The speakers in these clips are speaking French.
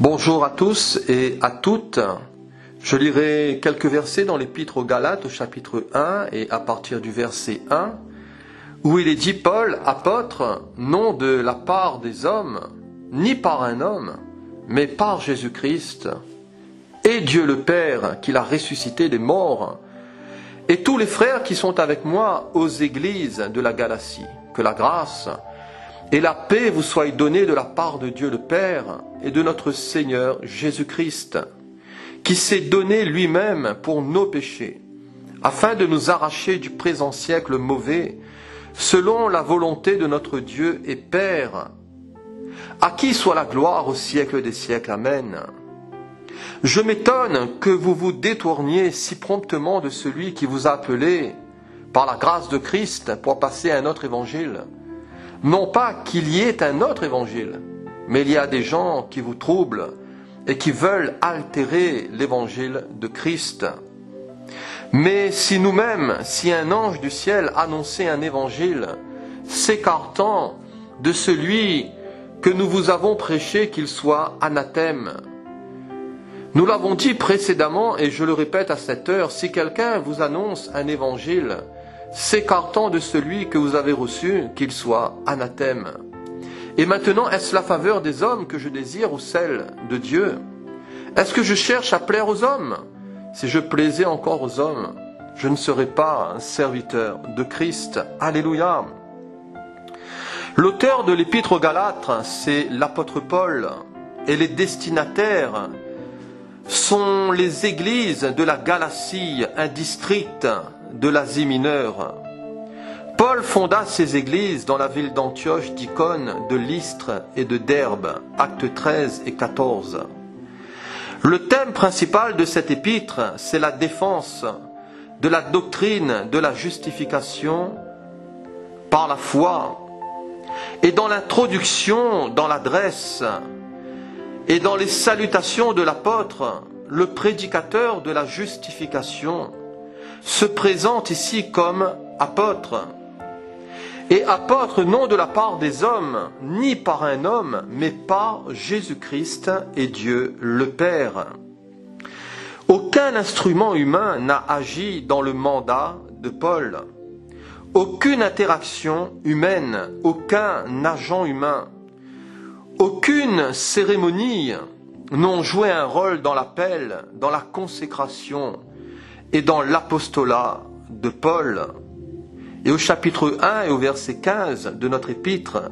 Bonjour à tous et à toutes. Je lirai quelques versets dans l'Épître aux Galates au chapitre 1 et à partir du verset 1, où il est dit: Paul, apôtre, non de la part des hommes, ni par un homme, mais par Jésus-Christ, et Dieu le Père qui l'a ressuscité des morts, et tous les frères qui sont avec moi aux églises de la Galatie. Que la grâce et la paix vous soient données de la part de Dieu le Père et de notre Seigneur Jésus-Christ, qui s'est donné lui-même pour nos péchés, afin de nous arracher du présent siècle mauvais, selon la volonté de notre Dieu et Père, à qui soit la gloire au siècle des siècles. Amen. Je m'étonne que vous vous détourniez si promptement de celui qui vous a appelé, par la grâce de Christ, pour passer à un autre évangile. Non pas qu'il y ait un autre évangile, mais il y a des gens qui vous troublent et qui veulent altérer l'évangile de Christ. Mais si nous-mêmes, si un ange du ciel annonçait un évangile, s'écartant de celui que nous vous avons prêché, qu'il soit anathème. Nous l'avons dit précédemment et je le répète à cette heure, si quelqu'un vous annonce un évangile, s'écartant de celui que vous avez reçu, qu'il soit anathème. Et maintenant, est-ce la faveur des hommes que je désire ou celle de Dieu? Est-ce que je cherche à plaire aux hommes? Si je plaisais encore aux hommes, je ne serais pas un serviteur de Christ. Alléluia. L'auteur de l'Épître aux Galates, c'est l'apôtre Paul, et les destinataires sont les églises de la Galatie, un district de l'Asie mineure. Paul fonda ces églises dans la ville d'Antioche, d'Icône, de Lystre et de Derbe, actes 13 et 14. Le thème principal de cette épître, c'est la défense de la doctrine de la justification par la foi. Et dans l'introduction, dans l'adresse et dans les salutations de l'apôtre, le prédicateur de la justification se présente ici comme apôtre. Et apôtre non de la part des hommes, ni par un homme, mais par Jésus-Christ et Dieu le Père. Aucun instrument humain n'a agi dans le mandat de Paul. Aucune interaction humaine, aucun agent humain, aucune cérémonie n'ont joué un rôle dans l'appel, dans la consécration et dans l'apostolat de Paul. Et au chapitre 1 et au verset 15 de notre épître,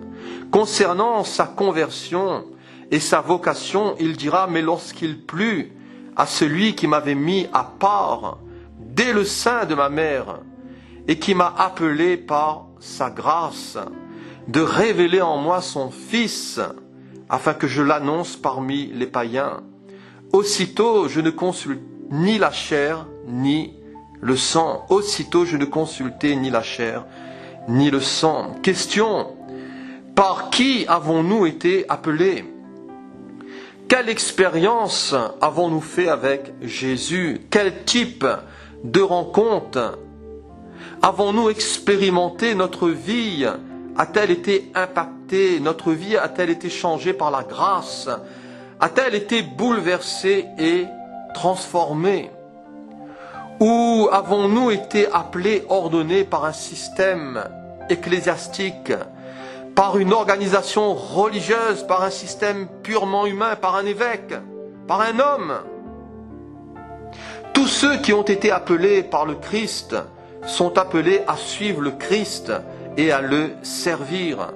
concernant sa conversion et sa vocation, il dira: mais lorsqu'il plut à celui qui m'avait mis à part dès le sein de ma mère et qui m'a appelé par sa grâce, de révéler en moi son Fils, afin que je l'annonce parmi les païens. Aussitôt je ne consulte ni la chair ni le sang. Aussitôt je ne consultais ni la chair ni le sang. Question: par qui avons-nous été appelés? Quelle expérience avons-nous fait avec Jésus? Quel type de rencontre avons-nous expérimenté? Notre vie a-t-elle été impactée? Notre vie a-t-elle été changée par la grâce? A-t-elle été bouleversée et transformée? Ou avons-nous été appelés, ordonnés par un système ecclésiastique, par une organisation religieuse, par un système purement humain, par un évêque, par un homme? Tous ceux qui ont été appelés par le Christ sont appelés à suivre le Christ et à le servir.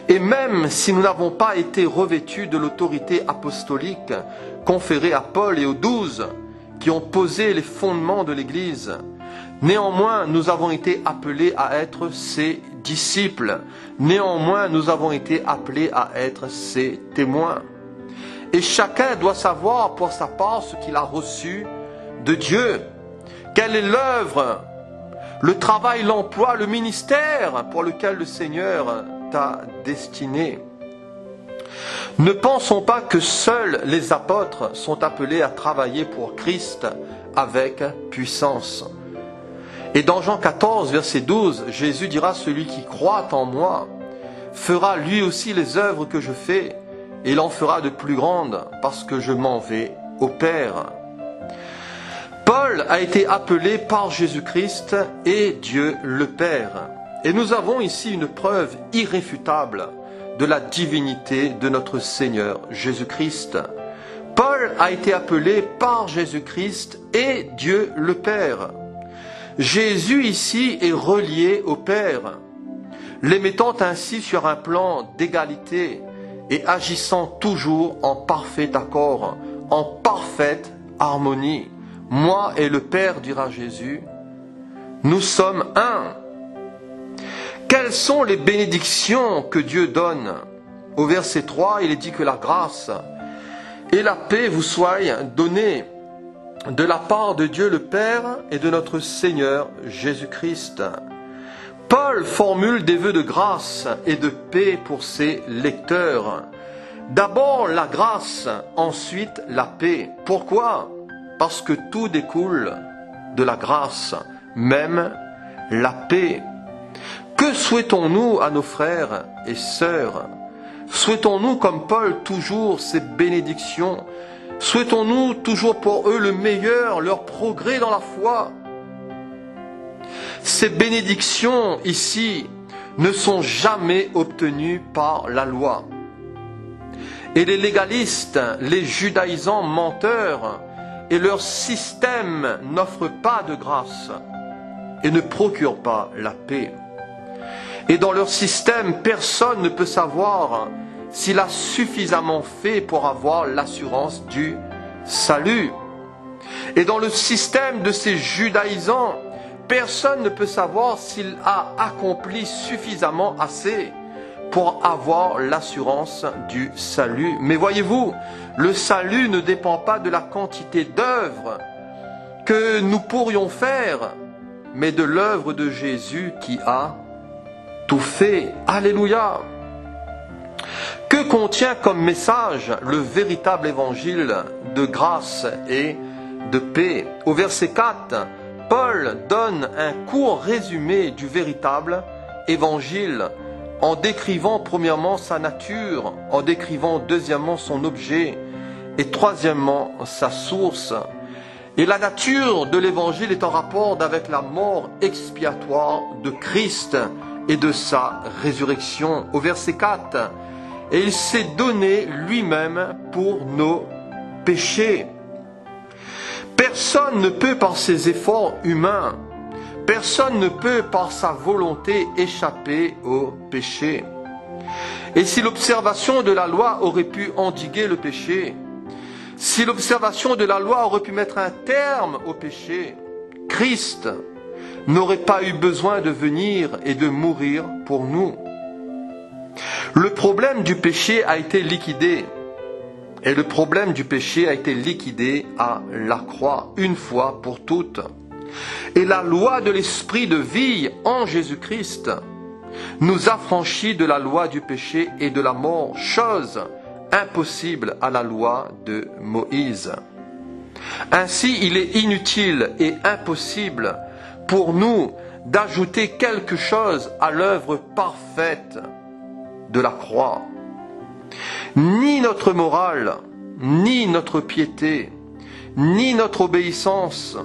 Et même si nous n'avons pas été revêtus de l'autorité apostolique conférée à Paul et aux 12 qui ont posé les fondements de l'Église, néanmoins nous avons été appelés à être ses disciples. Néanmoins nous avons été appelés à être ses témoins. Et chacun doit savoir pour sa part ce qu'il a reçu de Dieu. Quelle est l'œuvre, le travail, l'emploi, le ministère pour lequel le Seigneur t'a destiné. Ne pensons pas que seuls les apôtres sont appelés à travailler pour Christ avec puissance. Et dans Jean 14, verset 12, Jésus dira: celui qui croit en moi fera lui aussi les œuvres que je fais, et il en fera de plus grandes, parce que je m'en vais au Père. Paul a été appelé par Jésus-Christ et Dieu le Père. Et nous avons ici une preuve irréfutable de la divinité de notre Seigneur Jésus-Christ. Paul a été appelé par Jésus-Christ et Dieu le Père. Jésus ici est relié au Père, les mettant ainsi sur un plan d'égalité et agissant toujours en parfait accord, en parfaite harmonie. Moi et le Père, dira Jésus, nous sommes un. Quelles sont les bénédictions que Dieu donne? Au verset 3, il est dit que la grâce et la paix vous soient données de la part de Dieu le Père et de notre Seigneur Jésus-Christ. Paul formule des vœux de grâce et de paix pour ses lecteurs. D'abord la grâce, ensuite la paix. Pourquoi? Parce que tout découle de la grâce, même la paix. Que souhaitons-nous à nos frères et sœurs? Souhaitons-nous, comme Paul, toujours ces bénédictions? Souhaitons-nous toujours pour eux le meilleur, leur progrès dans la foi? Ces bénédictions ici ne sont jamais obtenues par la loi. Et les légalistes, les judaïsants menteurs et leur système n'offrent pas de grâce et ne procurent pas la paix. Et dans leur système, personne ne peut savoir s'il a suffisamment fait pour avoir l'assurance du salut. Et dans le système de ces judaïsants, personne ne peut savoir s'il a accompli suffisamment assez pour avoir l'assurance du salut. Mais voyez-vous, le salut ne dépend pas de la quantité d'œuvres que nous pourrions faire, mais de l'œuvre de Jésus qui a tout fait. Alléluia! Que contient comme message le véritable évangile de grâce et de paix? Au verset 4, Paul donne un court résumé du véritable évangile en décrivant premièrement sa nature, en décrivant deuxièmement son objet et troisièmement sa source. Et la nature de l'évangile est en rapport avec la mort expiatoire de Christ et de sa résurrection. Au verset 4, et il s'est donné lui-même pour nos péchés. Personne ne peut par ses efforts humains, personne ne peut par sa volonté échapper au péché. Et si l'observation de la loi aurait pu endiguer le péché, si l'observation de la loi aurait pu mettre un terme au péché, Christ n'aurait pas eu besoin de venir et de mourir pour nous. Le problème du péché a été liquidé. Et le problème du péché a été liquidé à la croix, une fois pour toutes. Et la loi de l'esprit de vie en Jésus-Christ nous affranchit de la loi du péché et de la mort, chose impossible à la loi de Moïse. Ainsi, il est inutile et impossible pour nous d'ajouter quelque chose à l'œuvre parfaite de la croix. Ni notre morale, ni notre piété, ni notre obéissance,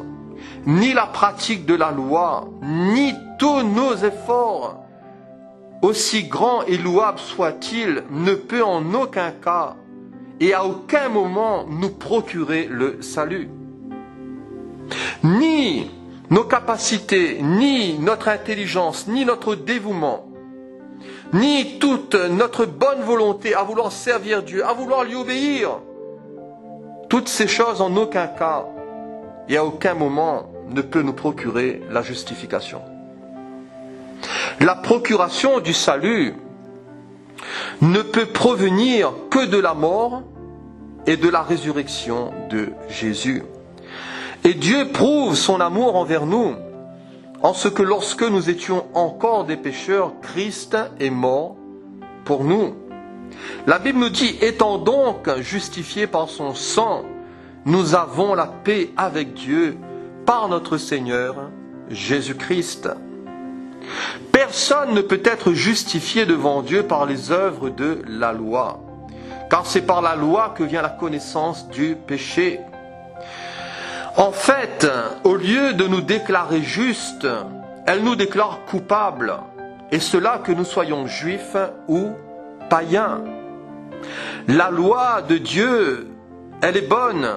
ni la pratique de la loi, ni tous nos efforts, aussi grands et louables soient-ils, ne peut en aucun cas et à aucun moment nous procurer le salut. Ni nos capacités, ni notre intelligence, ni notre dévouement, ni toute notre bonne volonté à vouloir servir Dieu, à vouloir lui obéir. Toutes ces choses en aucun cas et à aucun moment ne peut nous procurer la justification. La procuration du salut ne peut provenir que de la mort et de la résurrection de Jésus. Et Dieu prouve son amour envers nous en ce que lorsque nous étions encore des pécheurs, Christ est mort pour nous. La Bible nous dit, étant donc justifiés par son sang, nous avons la paix avec Dieu par notre Seigneur Jésus-Christ. Personne ne peut être justifié devant Dieu par les œuvres de la loi, car c'est par la loi que vient la connaissance du péché. En fait, au lieu de nous déclarer justes, elle nous déclare coupables, et cela que nous soyons juifs ou païens. La loi de Dieu, elle est bonne,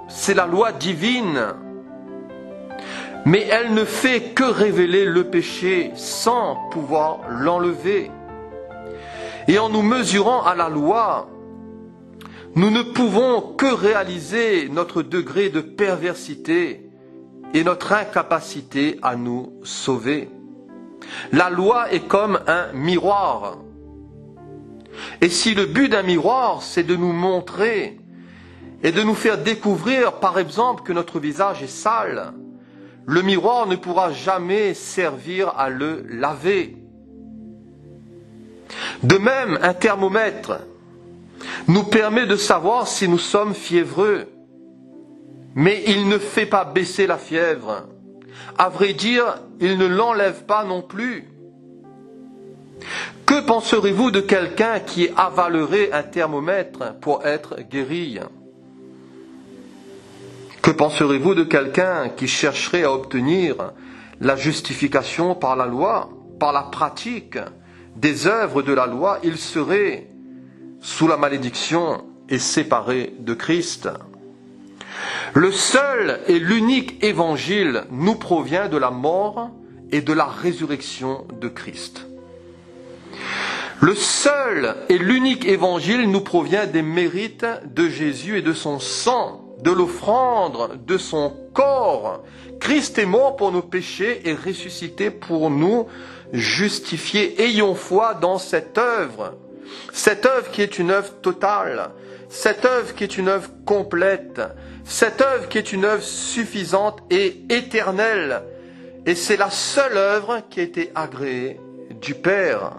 c'est la loi divine, mais elle ne fait que révéler le péché sans pouvoir l'enlever. Et en nous mesurant à la loi, nous ne pouvons que réaliser notre degré de perversité et notre incapacité à nous sauver. La loi est comme un miroir. Et si le but d'un miroir, c'est de nous montrer et de nous faire découvrir, par exemple, que notre visage est sale, le miroir ne pourra jamais servir à le laver. De même, un thermomètre nous permet de savoir si nous sommes fiévreux, mais il ne fait pas baisser la fièvre. À vrai dire, il ne l'enlève pas non plus. Que penserez-vous de quelqu'un qui avalerait un thermomètre pour être guéri? Que penserez-vous de quelqu'un qui chercherait à obtenir la justification par la loi, par la pratique des œuvres de la loi? Il serait sous la malédiction et séparé de Christ. Le seul et l'unique évangile nous provient de la mort et de la résurrection de Christ. Le seul et l'unique évangile nous provient des mérites de Jésus et de son sang, de l'offrande de son corps. Christ est mort pour nos péchés et ressuscité pour nous justifier. Ayons foi dans cette œuvre qui est une œuvre totale, cette œuvre qui est une œuvre complète, cette œuvre qui est une œuvre suffisante et éternelle. Et c'est la seule œuvre qui a été agréée du Père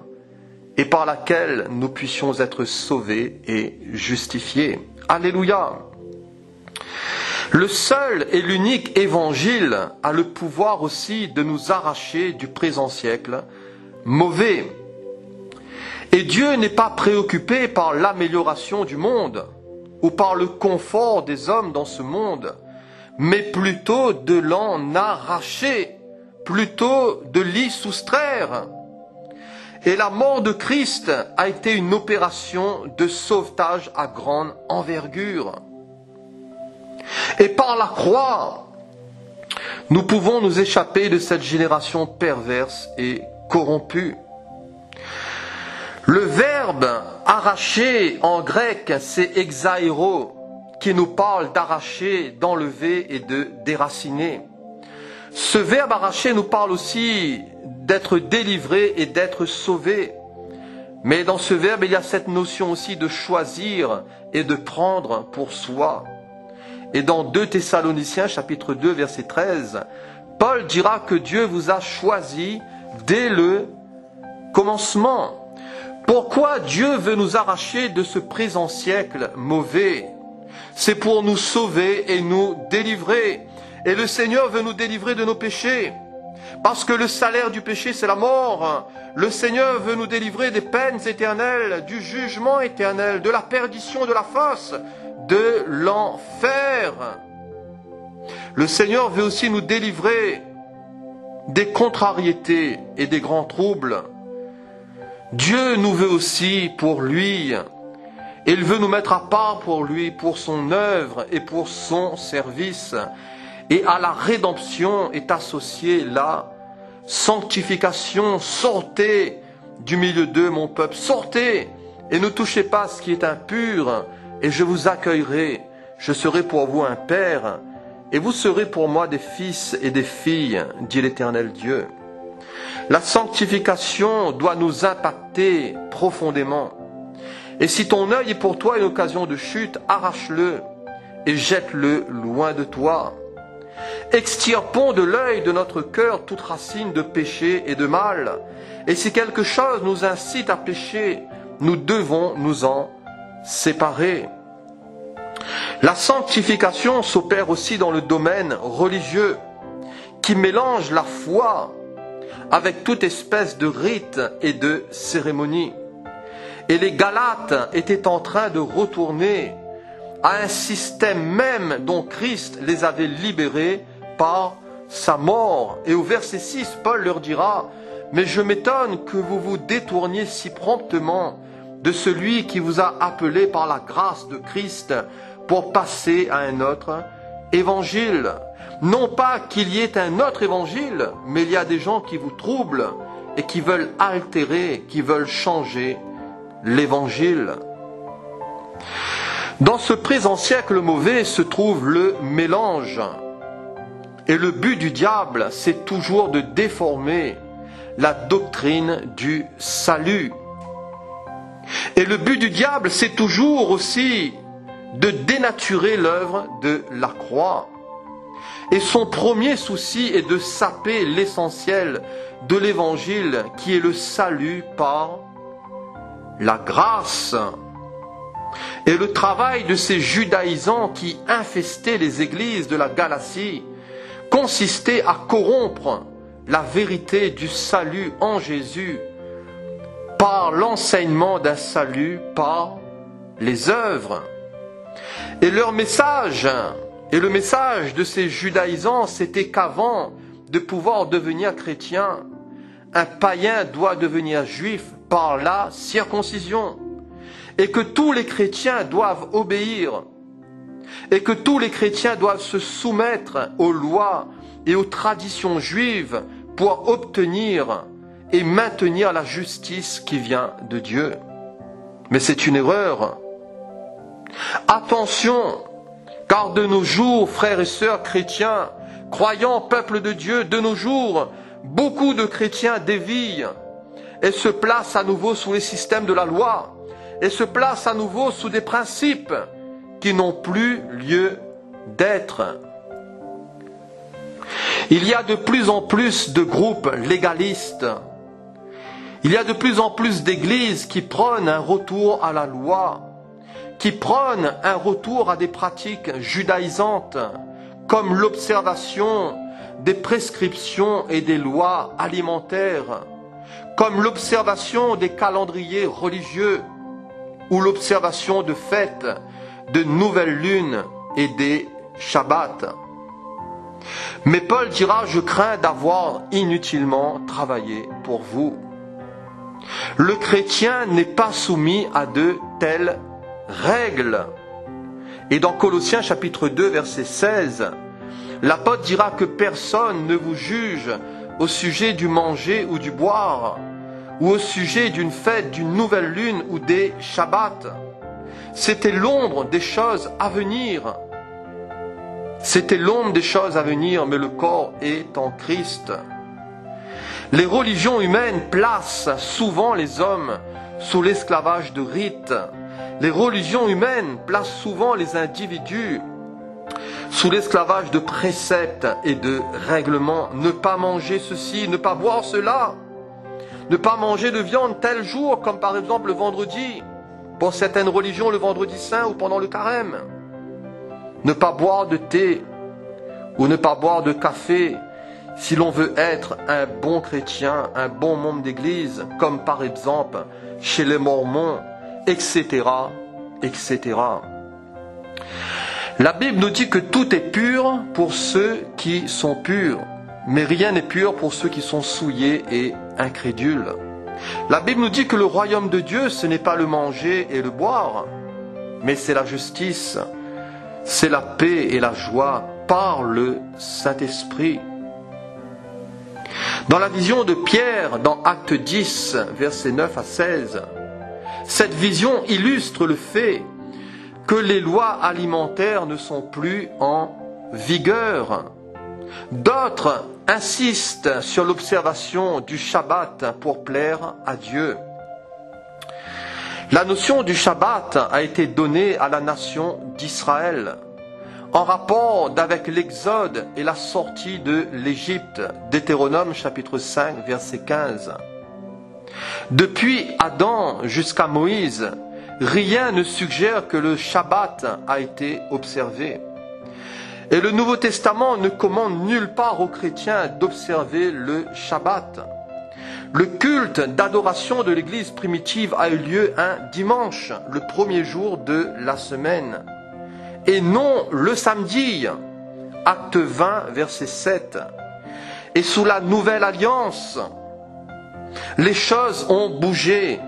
et par laquelle nous puissions être sauvés et justifiés. Alléluia! Le seul et l'unique évangile a le pouvoir aussi de nous arracher du présent siècle mauvais. Et Dieu n'est pas préoccupé par l'amélioration du monde ou par le confort des hommes dans ce monde, mais plutôt de l'en arracher, plutôt de l'y soustraire. Et la mort de Christ a été une opération de sauvetage à grande envergure. Et par la croix, nous pouvons nous échapper de cette génération perverse et corrompue. Le verbe arracher en grec, c'est exaero, qui nous parle d'arracher, d'enlever et de déraciner. Ce verbe arracher nous parle aussi d'être délivré et d'être sauvé. Mais dans ce verbe, il y a cette notion aussi de choisir et de prendre pour soi. Et dans 2 Thessaloniciens chapitre 2 verset 13, Paul dira que Dieu vous a choisi dès le commencement. Pourquoi Dieu veut nous arracher de ce présent siècle mauvais? C'est pour nous sauver et nous délivrer. Et le Seigneur veut nous délivrer de nos péchés. Parce que le salaire du péché, c'est la mort. Le Seigneur veut nous délivrer des peines éternelles, du jugement éternel, de la perdition, de la fosse, de l'enfer. Le Seigneur veut aussi nous délivrer des contrariétés et des grands troubles. Dieu nous veut aussi pour lui. Il veut nous mettre à part pour lui, pour son œuvre et pour son service. Et à la rédemption est associée la sanctification. Sortez du milieu d'eux, mon peuple, sortez et ne touchez pas à ce qui est impur, et je vous accueillerai. Je serai pour vous un père, et vous serez pour moi des fils et des filles, dit l'Éternel Dieu. La sanctification doit nous impacter profondément. Et si ton œil est pour toi une occasion de chute, arrache-le et jette-le loin de toi. Extirpons de l'œil de notre cœur toute racine de péché et de mal. Et si quelque chose nous incite à pécher, nous devons nous en séparer. La sanctification s'opère aussi dans le domaine religieux, qui mélange la foi avec toute espèce de rite et de cérémonie. Et les Galates étaient en train de retourner à un système même dont Christ les avait libérés par sa mort. Et au verset 6, Paul leur dira: « Mais je m'étonne que vous vous détourniez si promptement de celui qui vous a appelé par la grâce de Christ pour passer à un autre évangile. » Non pas qu'il y ait un autre évangile, mais il y a des gens qui vous troublent et qui veulent altérer, qui veulent changer l'évangile. Dans ce présent siècle mauvais se trouve le mélange. Et le but du diable, c'est toujours de déformer la doctrine du salut. Et le but du diable, c'est toujours aussi de dénaturer l'œuvre de la croix. Et son premier souci est de saper l'essentiel de l'évangile, qui est le salut par la grâce. Et le travail de ces judaïsants qui infestaient les églises de la Galatie consistait à corrompre la vérité du salut en Jésus par l'enseignement d'un salut par les œuvres. Et leur message, et le message de ces judaïsants, c'était qu'avant de pouvoir devenir chrétien, un païen doit devenir juif par la circoncision. Et que tous les chrétiens doivent obéir. Et que tous les chrétiens doivent se soumettre aux lois et aux traditions juives pour obtenir et maintenir la justice qui vient de Dieu. Mais c'est une erreur. Attention, car de nos jours, frères et sœurs chrétiens, croyants, peuple de Dieu, de nos jours, beaucoup de chrétiens dévient et se placent à nouveau sous les systèmes de la loi et se placent à nouveau sous des principes qui n'ont plus lieu d'être. Il y a de plus en plus de groupes légalistes. Il y a de plus en plus d'églises qui prônent un retour à la loi, qui prônent un retour à des pratiques judaïsantes, comme l'observation des prescriptions et des lois alimentaires, comme l'observation des calendriers religieux, ou l'observation de fêtes, de nouvelles lunes et des shabbats. Mais Paul dira: « Je crains d'avoir inutilement travaillé pour vous. » Le chrétien n'est pas soumis à de telles règles. Et dans Colossiens chapitre 2 verset 16, l'apôtre dira que personne ne vous juge au sujet du manger ou du boire, ou au sujet d'une fête, d'une nouvelle lune ou des shabbats. C'était l'ombre des choses à venir. C'était l'ombre des choses à venir, mais le corps est en Christ. Les religions humaines placent souvent les hommes sous l'esclavage de rites. Les religions humaines placent souvent les individus sous l'esclavage de préceptes et de règlements. Ne pas manger ceci, ne pas boire cela. Ne pas manger de viande tel jour, comme par exemple le vendredi. Pour certaines religions, le vendredi saint ou pendant le carême. Ne pas boire de thé ou ne pas boire de café si l'on veut être un bon chrétien, un bon membre d'église, comme par exemple chez les Mormons, etc., etc. La Bible nous dit que tout est pur pour ceux qui sont purs, mais rien n'est pur pour ceux qui sont souillés et incrédules. La Bible nous dit que le royaume de Dieu, ce n'est pas le manger et le boire, mais c'est la justice, c'est la paix et la joie par le Saint-Esprit. Dans la vision de Pierre, dans Acte 10, versets 9 à 16, cette vision illustre le fait que les lois alimentaires ne sont plus en vigueur. D'autres insistent sur l'observation du Shabbat pour plaire à Dieu. La notion du Shabbat a été donnée à la nation d'Israël en rapport avec l'Exode et la sortie de l'Égypte, Deutéronome chapitre 5, verset 15. Depuis Adam jusqu'à Moïse, rien ne suggère que le Shabbat a été observé. Et le Nouveau Testament ne commande nulle part aux chrétiens d'observer le Shabbat. Le culte d'adoration de l'Église primitive a eu lieu un dimanche, le premier jour de la semaine, et non le samedi. Acte 20, verset 7. Et sous la nouvelle alliance, les choses ont bougé.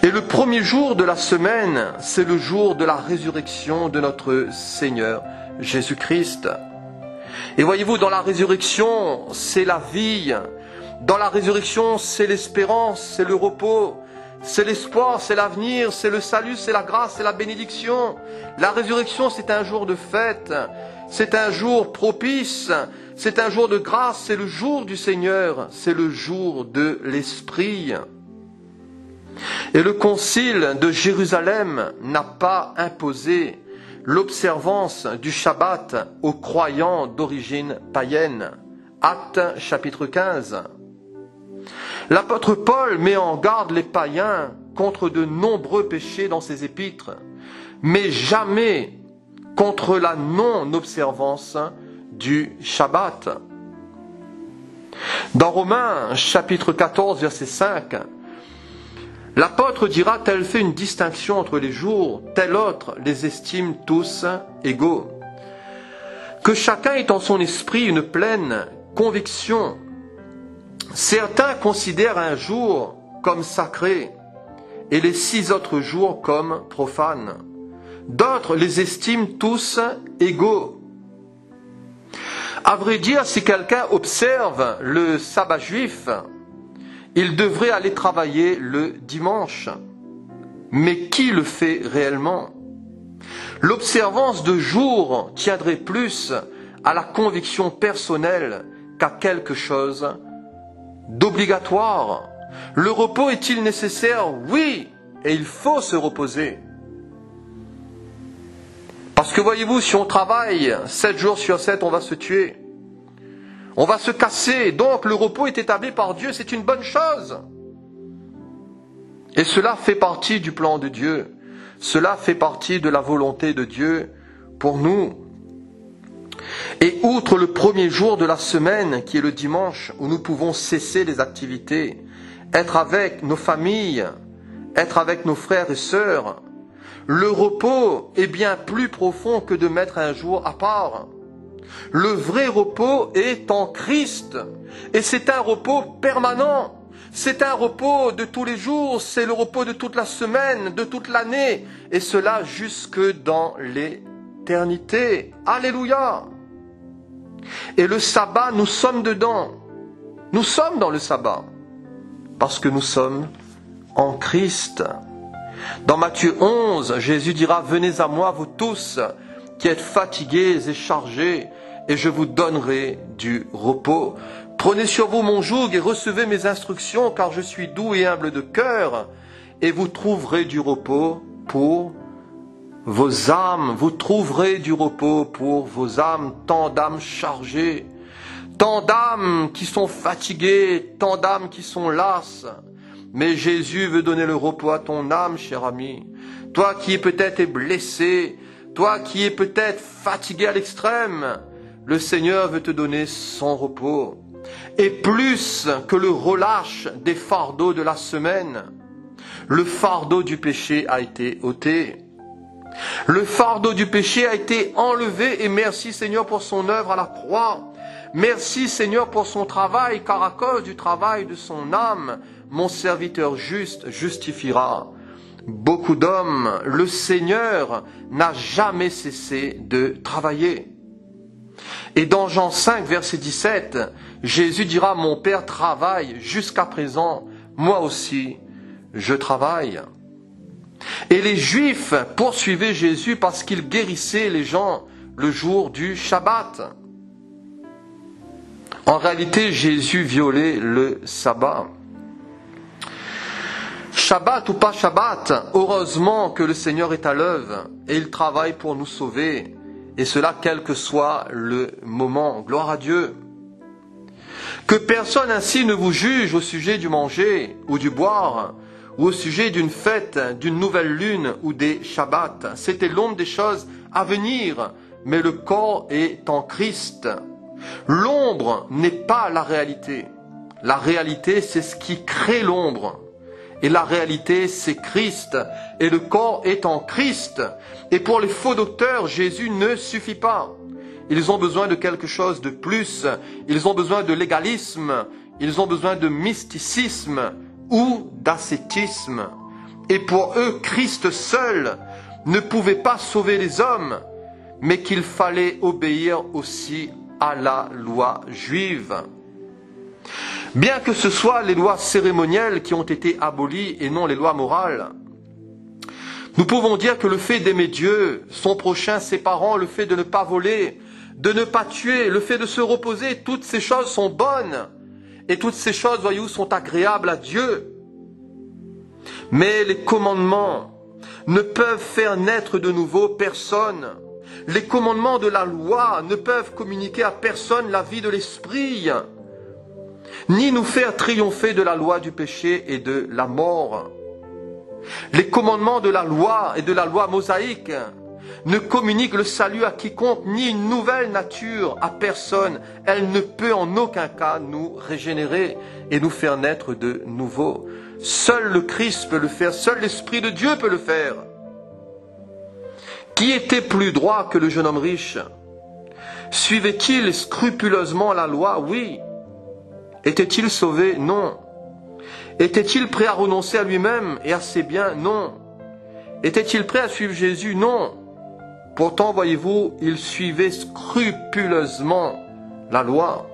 Et le premier jour de la semaine, c'est le jour de la résurrection de notre Seigneur Jésus-Christ. Et voyez-vous, dans la résurrection, c'est la vie. Dans la résurrection, c'est l'espérance, c'est le repos, c'est l'espoir, c'est l'avenir, c'est le salut, c'est la grâce, c'est la bénédiction. La résurrection, c'est un jour de fête, c'est un jour propice, c'est un jour de grâce, c'est le jour du Seigneur, c'est le jour de l'Esprit. Et le concile de Jérusalem n'a pas imposé l'observance du Shabbat aux croyants d'origine païenne. Actes chapitre 15. L'apôtre Paul met en garde les païens contre de nombreux péchés dans ses épîtres, mais jamais contre la non-observance du Shabbat. Dans Romains chapitre 14 verset 5, l'apôtre dira: tel fait une distinction entre les jours, tel autre les estime tous égaux. Que chacun ait en son esprit une pleine conviction. Certains considèrent un jour comme sacré et les 6 autres jours comme profanes. D'autres les estiment tous égaux. À vrai dire, si quelqu'un observe le sabbat juif, il devrait aller travailler le dimanche. Mais qui le fait réellement? L'observance de jours tiendrait plus à la conviction personnelle qu'à quelque chose d'obligatoire. Le repos est-il nécessaire? Oui, et il faut se reposer. Parce que voyez-vous, si on travaille 7 jours sur 7, on va se tuer. On va se casser. Donc le repos est établi par Dieu, c'est une bonne chose. Et cela fait partie du plan de Dieu. Cela fait partie de la volonté de Dieu pour nous. Et outre le premier jour de la semaine, qui est le dimanche, où nous pouvons cesser les activités, être avec nos familles, être avec nos frères et sœurs, le repos est bien plus profond que de mettre un jour à part. Le vrai repos est en Christ, et c'est un repos permanent. C'est un repos de tous les jours, c'est le repos de toute la semaine, de toute l'année, et cela jusque dans l'éternité. Alléluia! Et le sabbat, nous sommes dedans. Nous sommes dans le sabbat, parce que nous sommes en Christ. Dans Matthieu 11, Jésus dira: venez à moi, vous tous qui êtes fatigués et chargés, et je vous donnerai du repos. Prenez sur vous mon joug et recevez mes instructions, car je suis doux et humble de cœur, et vous trouverez du repos pour vos âmes. Vous trouverez du repos pour vos âmes, tant d'âmes chargées, tant d'âmes qui sont fatiguées, tant d'âmes qui sont lasses. Mais Jésus veut donner le repos à ton âme, cher ami. Toi qui peut-être es blessé, toi qui es peut-être fatigué à l'extrême, le Seigneur veut te donner son repos. Et plus que le relâche des fardeaux de la semaine, le fardeau du péché a été ôté. Le fardeau du péché a été enlevé, et merci Seigneur pour son œuvre à la croix. Merci Seigneur pour son travail, car à cause du travail de son âme, mon serviteur juste justifiera beaucoup d'hommes. Le Seigneur n'a jamais cessé de travailler. Et dans Jean 5, verset 17, Jésus dira: mon Père travaille jusqu'à présent, moi aussi je travaille. Et les Juifs poursuivaient Jésus parce qu'il guérissait les gens le jour du Shabbat. En réalité, Jésus violait le sabbat. Shabbat ou pas Shabbat, heureusement que le Seigneur est à l'œuvre et il travaille pour nous sauver. Et cela quel que soit le moment. Gloire à Dieu. Que personne ainsi ne vous juge au sujet du manger ou du boire, ou au sujet d'une fête, d'une nouvelle lune ou des Shabbats. C'était l'ombre des choses à venir, mais le corps est en Christ. L'ombre n'est pas la réalité. La réalité, c'est ce qui crée l'ombre. Et la réalité, c'est Christ. Et le corps est en Christ. Et pour les faux docteurs, Jésus ne suffit pas. Ils ont besoin de quelque chose de plus. Ils ont besoin de légalisme. Ils ont besoin de mysticisme ou d'ascétisme. Et pour eux, Christ seul ne pouvait pas sauver les hommes, mais qu'il fallait obéir aussi à la loi juive. Bien que ce soit les lois cérémonielles qui ont été abolies et non les lois morales, nous pouvons dire que le fait d'aimer Dieu, son prochain, ses parents, le fait de ne pas voler, de ne pas tuer, le fait de se reposer, toutes ces choses sont bonnes. Et toutes ces choses, voyez-vous, sont agréables à Dieu. Mais les commandements ne peuvent faire naître de nouveau personne. Les commandements de la loi ne peuvent communiquer à personne la vie de l'esprit, ni nous faire triompher de la loi du péché et de la mort. Les commandements de la loi et de la loi mosaïque ne communiquent le salut à quiconque, ni une nouvelle nature à personne. Elle ne peut en aucun cas nous régénérer et nous faire naître de nouveau. Seul le Christ peut le faire, seul l'Esprit de Dieu peut le faire. Qui était plus droit que le jeune homme riche? Suivait-il scrupuleusement la loi? Oui. Était-il sauvé? Non. Était-il prêt à renoncer à lui-même et à ses biens? Non. Était-il prêt à suivre Jésus? Non. Pourtant, voyez-vous, il suivait scrupuleusement la loi.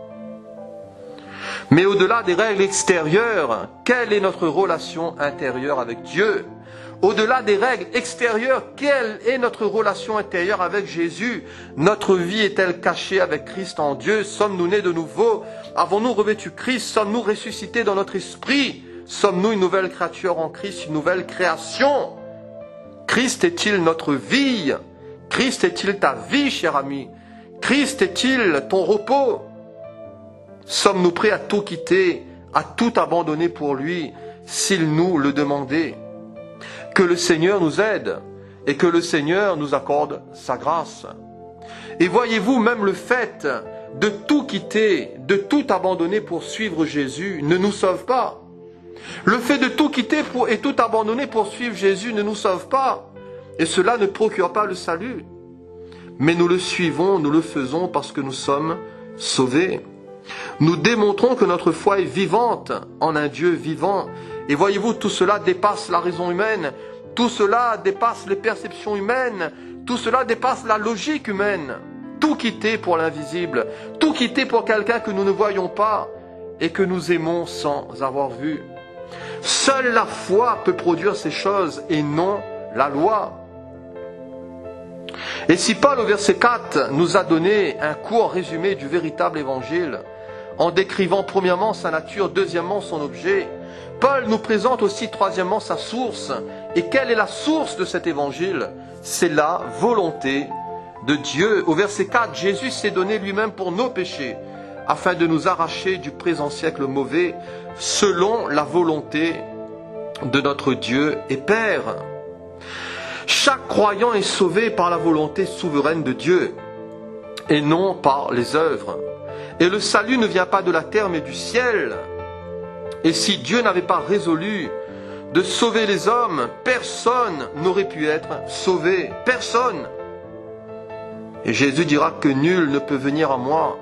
Mais au-delà des règles extérieures, quelle est notre relation intérieure avec Dieu? Au-delà des règles extérieures, quelle est notre relation intérieure avec Jésus? Notre vie est-elle cachée avec Christ en Dieu? Sommes-nous nés de nouveau? Avons-nous revêtu Christ? Sommes-nous ressuscités dans notre esprit? Sommes-nous une nouvelle créature en Christ, une nouvelle création? Christ est-il notre vie? Christ est-il ta vie, cher ami? Christ est-il ton repos? Sommes-nous prêts à tout quitter, à tout abandonner pour lui, s'il nous le demandait? Que le Seigneur nous aide et que le Seigneur nous accorde sa grâce. Et voyez-vous, même le fait de tout quitter, de tout abandonner pour suivre Jésus ne nous sauve pas. Le fait de tout quitter et tout abandonner pour suivre Jésus ne nous sauve pas. Et cela ne procure pas le salut. Mais nous le suivons, nous le faisons parce que nous sommes sauvés. Nous démontrons que notre foi est vivante en un Dieu vivant. Et voyez-vous, tout cela dépasse la raison humaine. Tout cela dépasse les perceptions humaines. Tout cela dépasse la logique humaine. Tout quitter pour l'invisible. Tout quitter pour quelqu'un que nous ne voyons pas et que nous aimons sans avoir vu. Seule la foi peut produire ces choses et non la loi. Et si Paul, au verset 4, nous a donné un court résumé du véritable évangile, en décrivant premièrement sa nature, deuxièmement son objet, Paul nous présente aussi troisièmement sa source. Et quelle est la source de cet évangile? C'est la volonté de Dieu. Au verset 4, Jésus s'est donné lui-même pour nos péchés, afin de nous arracher du présent siècle mauvais, selon la volonté de notre Dieu et Père. Chaque croyant est sauvé par la volonté souveraine de Dieu, et non par les œuvres. Et le salut ne vient pas de la terre, mais du ciel. Et si Dieu n'avait pas résolu de sauver les hommes, personne n'aurait pu être sauvé. Personne. Et Jésus dira que nul ne peut venir à moi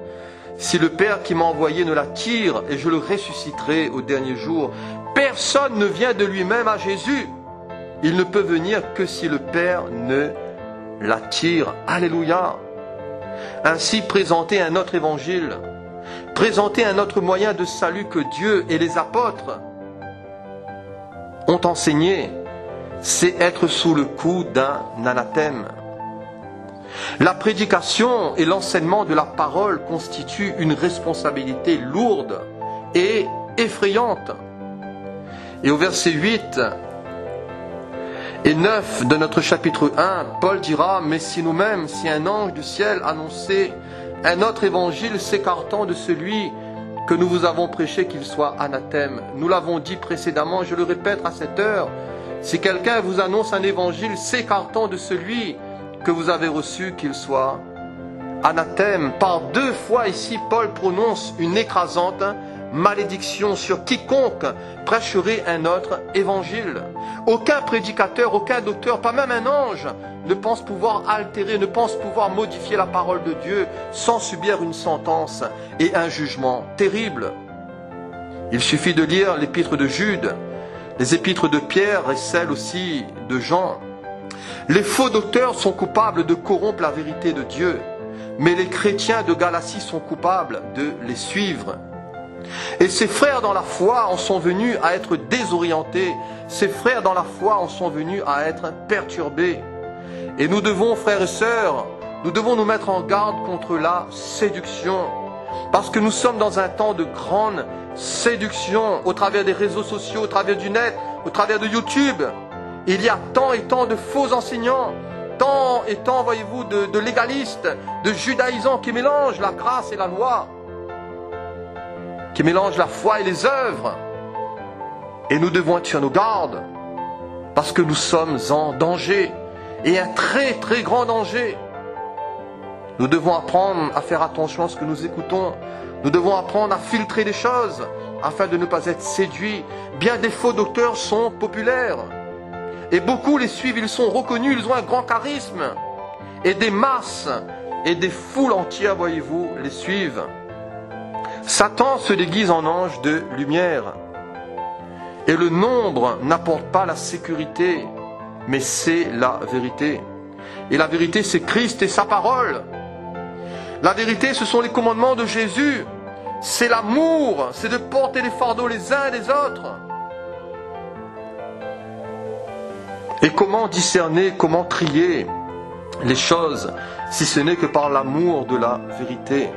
si le Père qui m'a envoyé ne l'attire, et je le ressusciterai au dernier jour. Personne ne vient de lui-même à Jésus. Il ne peut venir que si le Père ne l'attire. Alléluia. Ainsi, présenter un autre évangile, présenter un autre moyen de salut que Dieu et les apôtres ont enseigné, c'est être sous le coup d'un anathème. La prédication et l'enseignement de la parole constituent une responsabilité lourde et effrayante. Et au verset 8 et 9 de notre chapitre 1, Paul dira: « Mais si nous-mêmes, si un ange du ciel annonçait un autre évangile s'écartant de celui que nous vous avons prêché, qu'il soit anathème. » Nous l'avons dit précédemment, je le répète à cette heure, si quelqu'un vous annonce un évangile s'écartant de celui que vous avez reçu, qu'il soit anathème. Par deux fois ici, Paul prononce une écrasante malédiction sur quiconque prêcherait un autre évangile. Aucun prédicateur, aucun docteur, pas même un ange, ne pense pouvoir altérer, ne pense pouvoir modifier la parole de Dieu sans subir une sentence et un jugement terrible. Il suffit de lire l'épître de Jude, les épîtres de Pierre et celles aussi de Jean. Les faux docteurs sont coupables de corrompre la vérité de Dieu, mais les chrétiens de Galatie sont coupables de les suivre. Et ces frères dans la foi en sont venus à être désorientés, ces frères dans la foi en sont venus à être perturbés. Et nous devons, frères et sœurs, nous devons nous mettre en garde contre la séduction, parce que nous sommes dans un temps de grande séduction au travers des réseaux sociaux, au travers du net, au travers de YouTube. Il y a tant et tant de faux enseignants, tant et tant, voyez-vous, de légalistes, de judaïsants qui mélangent la grâce et la loi, qui mélangent la foi et les œuvres. Et nous devons être sur nos gardes, parce que nous sommes en danger, et un très très grand danger. Nous devons apprendre à faire attention à ce que nous écoutons. Nous devons apprendre à filtrer les choses, afin de ne pas être séduits. Bien des faux docteurs sont populaires. Et beaucoup les suivent, ils sont reconnus, ils ont un grand charisme. Et des masses et des foules entières, voyez-vous, les suivent. Satan se déguise en ange de lumière. Et le nombre n'apporte pas la sécurité, mais c'est la vérité. Et la vérité, c'est Christ et sa parole. La vérité, ce sont les commandements de Jésus. C'est l'amour, c'est de porter les fardeaux les uns des autres. Et comment discerner, comment trier les choses, si ce n'est que par l'amour de la vérité.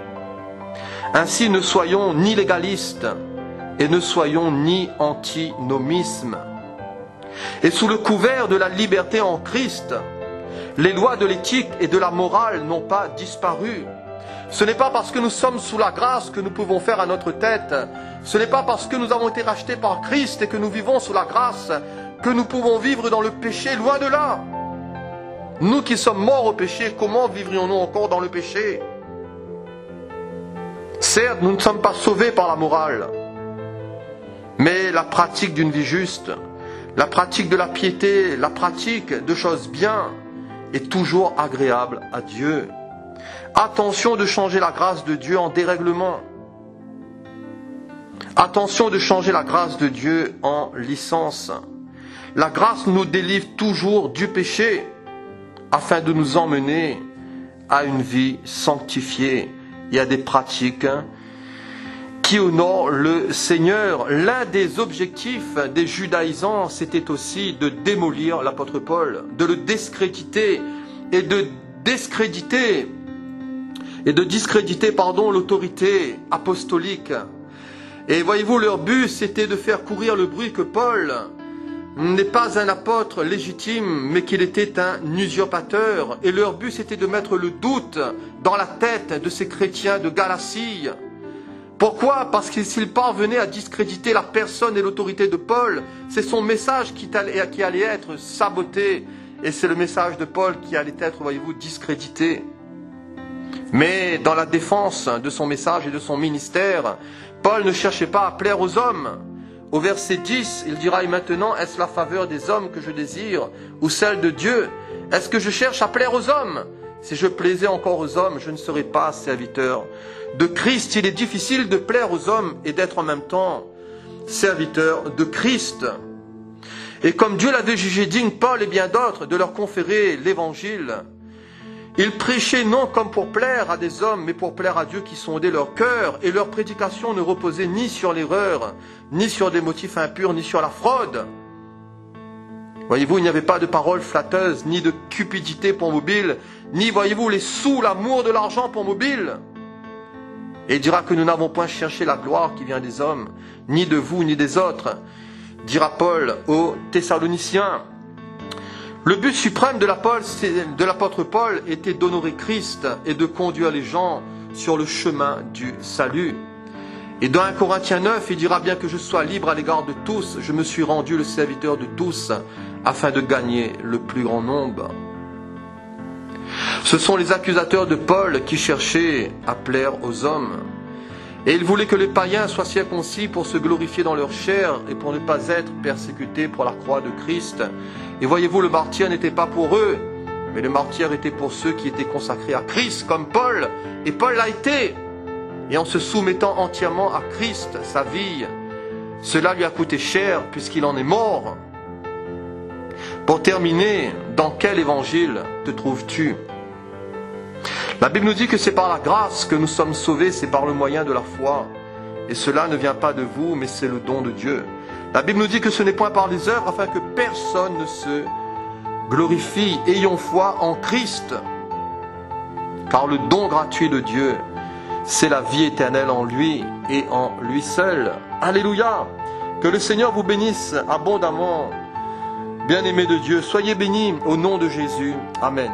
Ainsi, ne soyons ni légalistes et ne soyons ni antinomisme. Et sous le couvert de la liberté en Christ, les lois de l'éthique et de la morale n'ont pas disparu. Ce n'est pas parce que nous sommes sous la grâce que nous pouvons faire à notre tête. Ce n'est pas parce que nous avons été rachetés par Christ et que nous vivons sous la grâce que nous pouvons vivre dans le péché, loin de là. Nous qui sommes morts au péché, comment vivrions-nous encore dans le péché? Certes, nous ne sommes pas sauvés par la morale, mais la pratique d'une vie juste, la pratique de la piété, la pratique de choses bien est toujours agréable à Dieu. Attention de changer la grâce de Dieu en dérèglement. Attention de changer la grâce de Dieu en licence. La grâce nous délivre toujours du péché afin de nous emmener à une vie sanctifiée. Il y a des pratiques qui honorent le Seigneur. L'un des objectifs des judaïsants, c'était aussi de démolir l'apôtre Paul, de le discréditer et de discréditer l'autorité apostolique. Et voyez-vous, leur but, c'était de faire courir le bruit que Paul n'est pas un apôtre légitime, mais qu'il était un usurpateur. Et leur but, c'était de mettre le doute dans la tête de ces chrétiens de Galatie. Pourquoi? Parce que s'ils parvenaient à discréditer la personne et l'autorité de Paul, c'est son message qui allait être saboté. Et c'est le message de Paul qui allait être, voyez-vous, discrédité. Mais dans la défense de son message et de son ministère, Paul ne cherchait pas à plaire aux hommes. Au verset 10, il dira « Et maintenant, est-ce la faveur des hommes que je désire, ou celle de Dieu? Est-ce que je cherche à plaire aux hommes? Si je plaisais encore aux hommes, je ne serais pas serviteur de Christ. » Il est difficile de plaire aux hommes et d'être en même temps serviteur de Christ. Et comme Dieu l'avait jugé digne, Paul et bien d'autres, de leur conférer l'évangile, ils prêchaient non comme pour plaire à des hommes, mais pour plaire à Dieu qui sondait leur cœur. Et leur prédication ne reposait ni sur l'erreur, ni sur des motifs impurs, ni sur la fraude. Voyez-vous, il n'y avait pas de paroles flatteuses, ni de cupidité pour mobile, ni, voyez-vous, les sous, l'amour de l'argent pour mobile. Et il dira que nous n'avons point cherché la gloire qui vient des hommes, ni de vous, ni des autres, dira Paul aux Thessaloniciens. Le but suprême de l'apôtre Paul était d'honorer Christ et de conduire les gens sur le chemin du salut. Et dans 1 Corinthiens 9, il dira « Bien que je sois libre à l'égard de tous, je me suis rendu le serviteur de tous, afin de gagner le plus grand nombre. » Ce sont les accusateurs de Paul qui cherchaient à plaire aux hommes. Et il voulait que les païens soient circoncis pour se glorifier dans leur chair et pour ne pas être persécutés pour la croix de Christ. Et voyez-vous, le martyr n'était pas pour eux, mais le martyr était pour ceux qui étaient consacrés à Christ, comme Paul. Et Paul l'a été. Et en se soumettant entièrement à Christ, sa vie, cela lui a coûté cher puisqu'il en est mort. Pour terminer, dans quel évangile te trouves-tu? La Bible nous dit que c'est par la grâce que nous sommes sauvés, c'est par le moyen de la foi. Et cela ne vient pas de vous, mais c'est le don de Dieu. La Bible nous dit que ce n'est point par les œuvres afin que personne ne se glorifie. Ayons foi en Christ. Car le don gratuit de Dieu, c'est la vie éternelle en lui et en lui seul. Alléluia! Que le Seigneur vous bénisse abondamment. Bien-aimés de Dieu, soyez bénis au nom de Jésus. Amen.